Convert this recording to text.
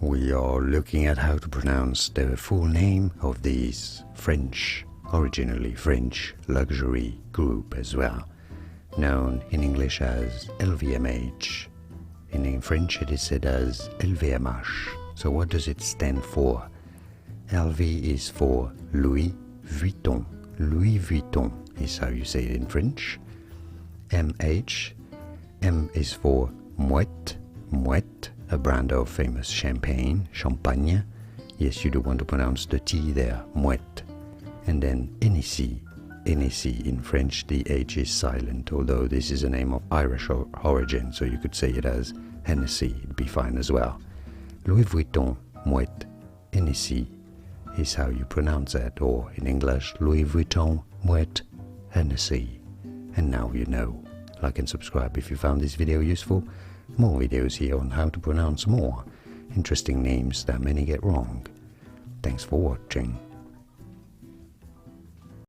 we are looking at how to pronounce the full name of this originally French luxury group as well, known in English as LVMH. In French it is said as LVMH. So what does it stand for? LV is for Louis Vuitton. Louis Vuitton is how you say it in French. MH, M is for Moet, Moet, a brand of famous champagne. Yes, you do want to pronounce the T there, Moet. And then Hennessy. Hennessy in French, the H is silent, although this is a name of Irish origin, so you could say it as Hennessy, it'd be fine as well. Louis Vuitton, Moet, Hennessy is how you pronounce that, or in English, Louis Vuitton, Moet, Hennessy. And now you know. Like and subscribe if you found this video useful. More videos here on how to pronounce more interesting names that many get wrong. Thanks for watching.